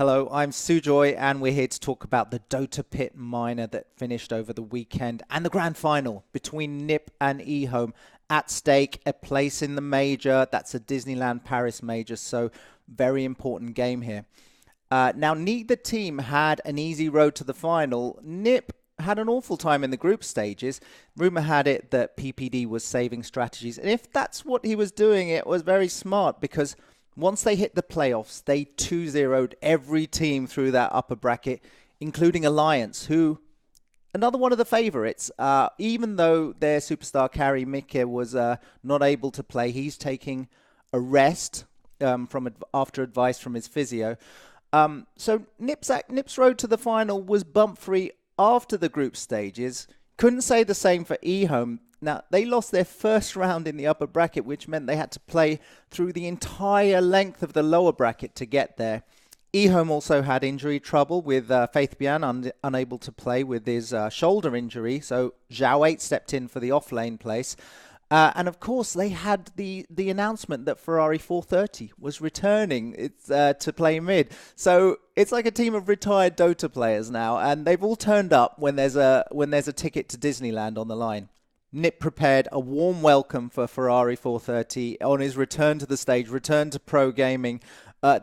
Hello, I'm Sujoy, and we're here to talk about the Dota PIT Minor that finished over the weekend and the grand final between NIP and EHOME. At stake, a place in the major. That's a Disneyland Paris Major, so very important game here. Now, neither team had an easy road to the final. NIP had an awful time in the group stages. Rumor had it that PPD was saving strategies, and if that's what he was doing, it was very smart, because once they hit the playoffs, they 2-0'd every team through that upper bracket, including Alliance, who, another one of the favorites, even though their superstar carry Mika was not able to play, he's taking a rest after advice from his physio. So NIP's road to the final was bump-free after the group stages. Couldn't say the same for EHOME. Now, they lost their first round in the upper bracket, which meant they had to play through the entire length of the lower bracket to get there. EHOME also had injury trouble, with Faith Bian unable to play with his shoulder injury, so Zhao 8 stepped in for the off-lane place. And of course, they had the announcement that Ferrari 430 was returning to play mid. So it's like a team of retired Dota players now, and they've all turned up when there's a ticket to Disneyland on the line. NIP prepared a warm welcome for Ferrari 430 on his return to the stage, return to pro gaming.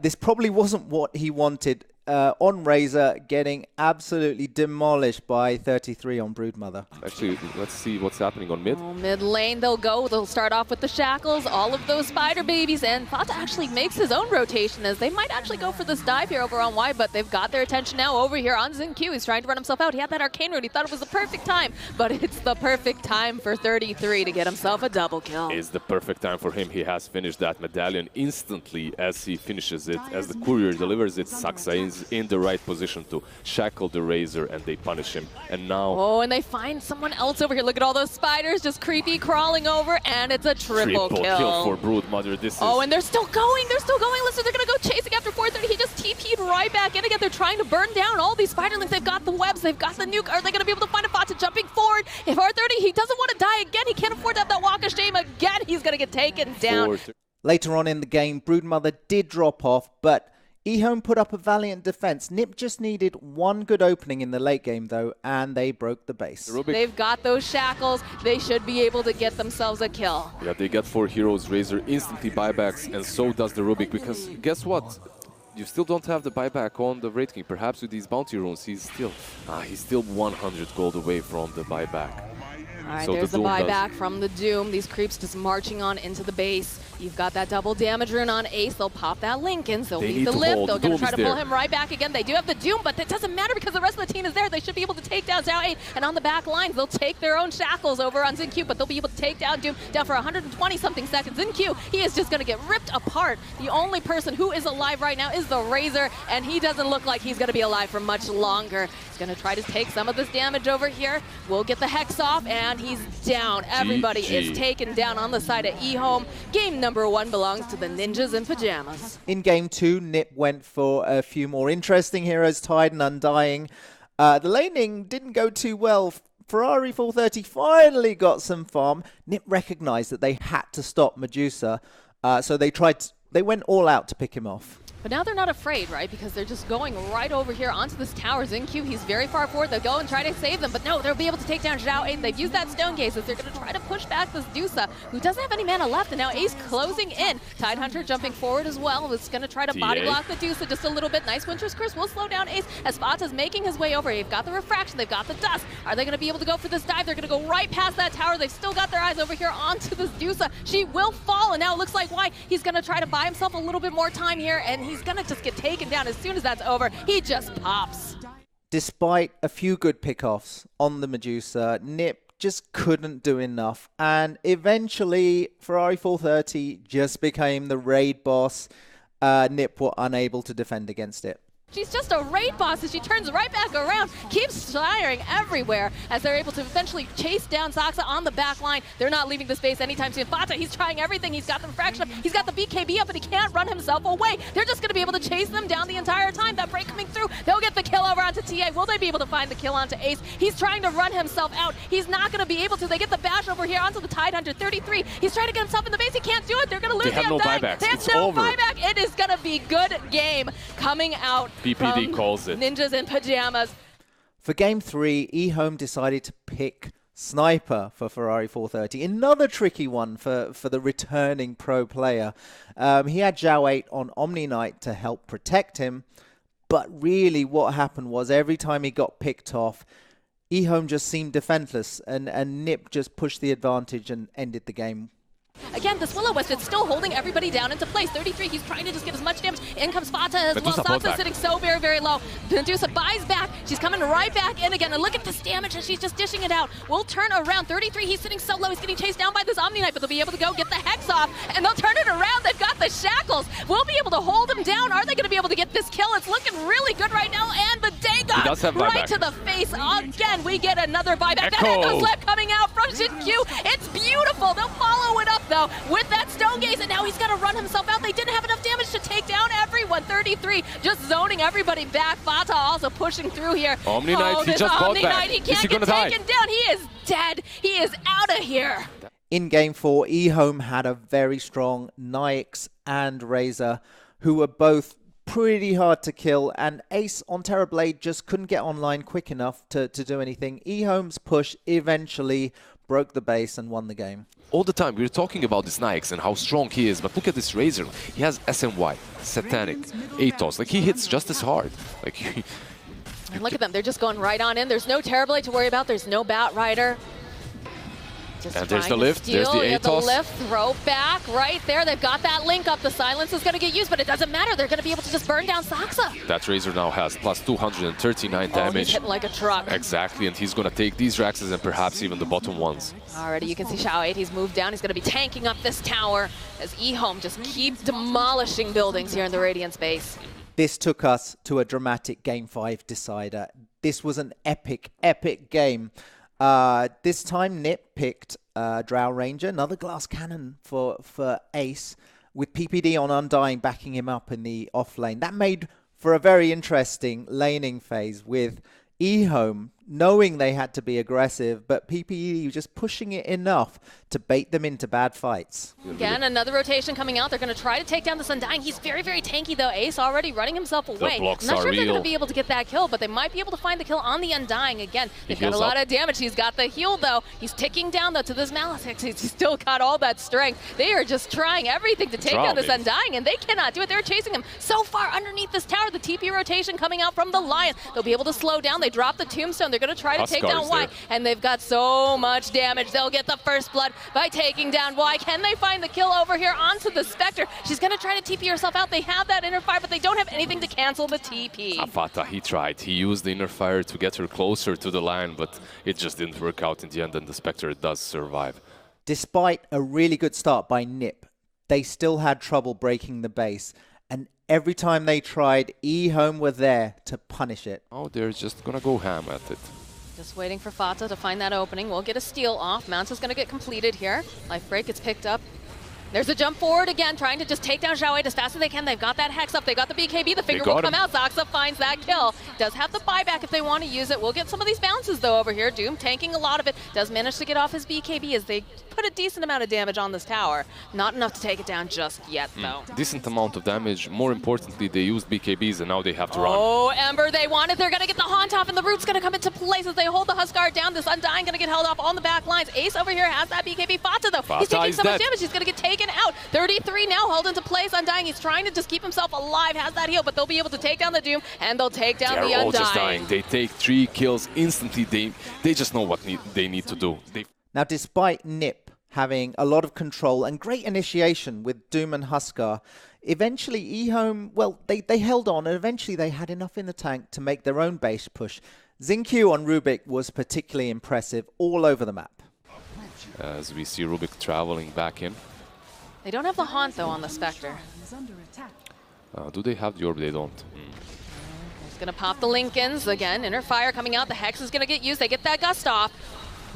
This probably wasn't what he wanted. On Razor, getting absolutely demolished by 33 on Broodmother. Actually, let's see what's happening on mid. Oh, mid lane they'll go. They'll start off with the shackles, all of those spider babies, and Fata actually makes his own rotation, as they might actually go for this dive here over on Y, but they've got their attention now over here on XinQ. He's trying to run himself out. He had that arcane root. He thought it was the perfect time, but it's the perfect time for 33 to get himself a double kill. It's the perfect time for him. He has finished that medallion instantly as he finishes it. As the courier delivers it, Saksa is in the right position to shackle the Razor, and they punish him. And now... Oh, and they find someone else over here. Look at all those spiders just creepy crawling over, and it's a triple kill for Broodmother. This is... Oh, and they're still going. They're still going. Listen, they're going to go chasing after 430. He just TP'd right back in again. They're trying to burn down all these spiderlings. They've got the webs. They've got the nuke. Are they going to be able to find a Fata jumping forward? If R30, he doesn't want to die again. He can't afford to have that walk of shame again. He's going to get taken down. Later on in the game, Broodmother did drop off, but EHOME put up a valiant defense. NIP just needed one good opening in the late game, though, and they broke the base. They've got those shackles. They should be able to get themselves a kill. Yeah, they get 4 heroes. Razor instantly buybacks, and so does the Rubik, because guess what? You still don't have the buyback on the Wraith King. Perhaps with these bounty runes, he's still 100 gold away from the buyback. All right, so there's the buyback from the Doom. These creeps just marching on into the base. You've got that double damage rune on Ace. They'll pop that Lincoln. They'll leave the lift. They're going to try to pull him right back again. They do have the Doom, but that doesn't matter because the rest of the team is there. They should be able to take down Zhao 8. And on the back lines, they'll take their own shackles over on XinQ, but they'll be able to take down Doom down for 120-something seconds. XinQ, he is just going to get ripped apart. The only person who is alive right now is the Razor, and he doesn't look like he's going to be alive for much longer. He's going to try to take some of this damage over here. We'll get the Hex off, and he's down. Everybody is taken down on the side of EHOME. Game number 1 belongs to the Ninjas in Pyjamas. In game 2, NIP went for a few more interesting heroes, Tide and Undying. The laning didn't go too well. Ferrari 430 finally got some farm. NIP recognized that they had to stop Medusa, so they went all out to pick him off. But now they're not afraid, right? Because they're just going right over here onto this tower. XinQ, he's very far forward. They'll go and try to save them, but no, they'll be able to take down Zhao 8. They've used that Stone Gaze as they're going to try to push back this Dusa, who doesn't have any mana left, and now Ace closing in. Tidehunter jumping forward as well. It's going to try to body block the Dusa just a little bit. Nice Winter's Curse will slow down Ace as Fata's making his way over. They've got the Refraction, they've got the Dust. Are they going to be able to go for this dive? They're going to go right past that tower. They've still got their eyes over here onto this Dusa. She will fall, and now it looks like why he's going to try to buy himself a little bit more time here, and he's going to just get taken down as soon as that's over. He just pops. Despite a few good pickoffs on the Medusa, NIP just couldn't do enough, and eventually Ferrari 430 just became the raid boss. NIP were unable to defend against it. She's just a raid boss as she turns right back around, keeps firing everywhere as they're able to eventually chase down Saksa on the back line. They're not leaving the space anytime soon. Fata, he's trying everything. He's got the refraction up, he's got the BKB up, but he can't run himself away. They're just going to be able to chase them down the entire time. That break coming through, they'll get the kill over onto TA. Will they be able to find the kill onto Ace? He's trying to run himself out. He's not going to be able to. They get the bash over here onto the Tidehunter. 33. He's trying to get himself in the base. He can't do it. They're going to lose. They have no buybacks. They have no buyback. It is going to be good game coming out PPD calls it. Ninjas in Pyjamas. For game 3, EHOME decided to pick Sniper for Ferrari 430. Another tricky one for the returning pro player. He had Zhao 8 on Omni Knight to help protect him. But really what happened was every time he got picked off, EHOME just seemed defenseless, and Nip just pushed the advantage and ended the game. Again, this Will-O-Wisp is still holding everybody down into place. 33, he's trying to just get as much damage. In comes Fata as well. Saksa sitting so very, very low. Medusa buys back. She's coming right back in again. And look at this damage as she's just dishing it out. We'll turn around. 33, he's sitting so low. He's getting chased down by this Omni Knight, but they'll be able to go get the Hex off, and they'll turn it around. They've got the shackles. We'll be able to hold him down. Are they going to be able to get this kill? It's looking really good right now. And the Dagon right to the face. Again, we get another buyback. That Echo Slap coming out from Shin-Q. It's beautiful. They'll follow it up, though, with that Stone Gaze, and now he's got to run himself out. They didn't have enough damage to take down everyone. 33 just zoning everybody back. Fata also pushing through here. Omni Knight, he just got back. He can't get taken down. He is dead. He is out of here. In game 4, EHOME had a very strong Nyx and Razor, who were both pretty hard to kill, and Ace on Terrorblade just couldn't get online quick enough to do anything. EHOME's push eventually broke the base and won the game. All the time we're talking about this Nyx and how strong he is, but look at this Razor. He has SNY, Satanic, Atos. Like, he hits just as hard. Like, and look at them, they're just going right on in. There's no Terrorblade to worry about. There's no Bat Rider. And there's the lift, there's the Atos. The lift, throw back right there. They've got that link up. The silence is going to get used, but it doesn't matter. They're going to be able to just burn down Saksa. That Razor now has plus 239 damage. He's hitting like a truck. Exactly, and he's going to take these Raxes and perhaps even the bottom ones. Already, you can see Zhao 8. He's moved down. He's going to be tanking up this tower as EHOME just keeps demolishing buildings here in the Radiant space. This took us to a dramatic Game 5 decider. This was an epic, epic game. This time Nip picked Drow Ranger, another glass cannon for Ace, with PPD on Undying backing him up in the off lane. That made for a very interesting laning phase with EHOME knowing they had to be aggressive, but PPD just pushing it enough to bait them into bad fights. Again, another rotation coming out. They're going to try to take down this Undying. He's very, very tanky, though. Ace already running himself away. I'm not sure if they're going to be able to get that kill, but they might be able to find the kill on the Undying. Again, they've got a lot of damage. He's got the heal, though. He's ticking down, though, to this Malice. He's still got all that strength. They are just trying everything to take down this Undying, and they cannot do it. They're chasing him so far underneath this tower. The TP rotation coming out from the Lion. They'll be able to slow down. They drop the Tombstone. They're going to try to take down Y, and they've got so much damage. They'll get the first blood by taking down Y. Can they find the kill over here onto the Spectre? She's going to try to TP herself out. They have that inner fire, but they don't have anything to cancel the TP. Fata, he tried. He used the inner fire to get her closer to the line, but it just didn't work out in the end, and the Spectre does survive. Despite a really good start by Nip, they still had trouble breaking the base, and every time they tried, EHOME were there to punish it. Oh, they're just going to go ham at it. Just waiting for Fata to find that opening. We'll get a steal off. Mounts is going to get completed here. Life break gets picked up. There's a jump forward again, trying to just take down Zhao 8 as fast as they can. They've got that Hex up. They got the BKB. The finger will come out. Saksa finds that kill. Does have the buyback if they want to use it. We'll get some of these bounces, though, over here. Doom tanking a lot of it. Does manage to get off his BKB as they put a decent amount of damage on this tower. Not enough to take it down just yet, though. Decent amount of damage. More importantly, they used BKBs, and now they have to run. Oh, Ember, they want it. They're going to get the Haunt off, and the Root's going to come into place as they hold the Huskar down. This Undying going to get held off on the back lines. Ace over here has that BKB. Fata, though, he's taking so much damage. He's going to get taken out. 33 now held into place. Undying, he's trying to just keep himself alive. Has that heal, but they'll be able to take down the Doom, and they'll take down the Undying. They're all just dying. They take 3 kills instantly. They just know what they need to do. Now, despite Nip having a lot of control and great initiation with Doom and Huskar, eventually EHOME, well, they held on, and eventually they had enough in the tank to make their own base push. Xingqiu on Rubik was particularly impressive all over the map. As we see Rubik traveling back in. They don't have the Haunt, though, on the Spectre. Do they have the Orb? They don't. He's going to pop the Lincolns again. Inner fire coming out. The Hex is going to get used. They get that Gust off.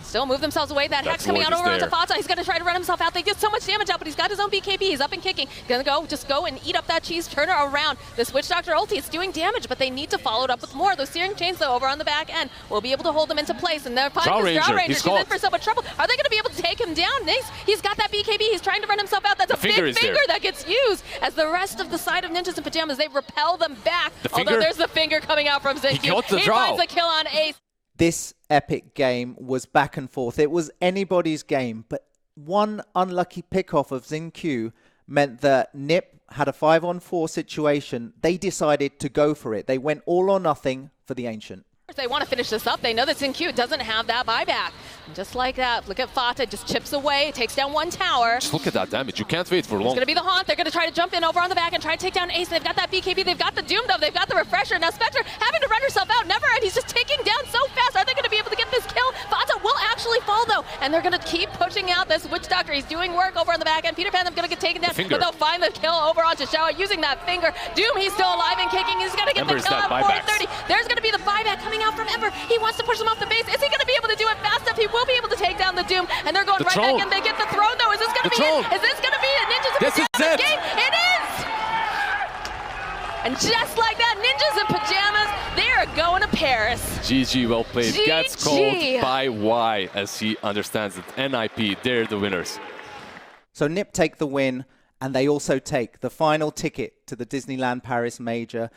Still move themselves away. That Hex coming out over onto Fata. He's going to try to run himself out. They get so much damage out, but he's got his own BKB. He's up and kicking. Going to just go and eat up that cheese. Turn her around. This Witch Doctor ulti is doing damage, but they need to follow it up with more. Those Searing Chains, though, over on the back end will be able to hold them into place. And they're finding Drow Ranger. She's in for so much trouble. Are they going to be able to take him down? Nice. He's got that BKB. He's trying to run himself out. That's a big finger that gets used as the rest of the side of Ninjas in Pyjamas, they repel them back. Although there's the finger coming out from Xingqiu. He finds the kill on Ace. This epic game was back and forth. It was anybody's game, but one unlucky pick-off of Xingqiu meant that NiP had a 5-on-4 situation. They decided to go for it. They went all or nothing for the Ancient. They want to finish this up. They know that Xingqiu doesn't have that buyback. And just like that, look at Fata, just chips away, takes down one tower. Just look at that damage. You can't wait for long. It's going to be the Haunt. They're going to try to jump in over on the back and try to take down Ace. They've got that BKB. They've got the Doom, though. They've got the Refresher. Now Spectre having to run herself out. Never end. He's just taking down so fast. Are they going to be able to get this kill? Fata will actually fall, though. And they're going to keep pushing out this Witch Doctor. He's doing work over on the back end. Peter Pan, going to get taken down. But they'll find the kill over onto Xiao using that finger. Doom, he's still alive and kicking. He's going to get the kill at 430. There's going to be the buyback coming out from Ember. He wants to push him off the base. Is he going to be able to do it fast enough? He will be able to take down the Doom. And they're going right back and they get the throne, though. Is this going to be it? Is this going to be it? Ninjas in Pyjamas game? It is! And just like that, Ninjas in Pyjamas, they are going to Paris. GG, well played. GG. Gets called by Y as he understands it. NIP, they're the winners. So NiP take the win, and they also take the final ticket to the Disneyland Paris Major.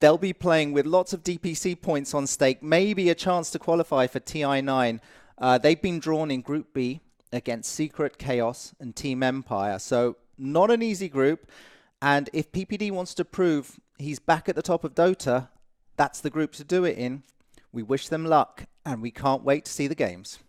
They'll be playing with lots of DPC points on stake, maybe a chance to qualify for TI9. They've been drawn in Group B against Secret, Chaos, and Team Empire. So not an easy group. And if PPD wants to prove he's back at the top of Dota, that's the group to do it in. We wish them luck, and we can't wait to see the games.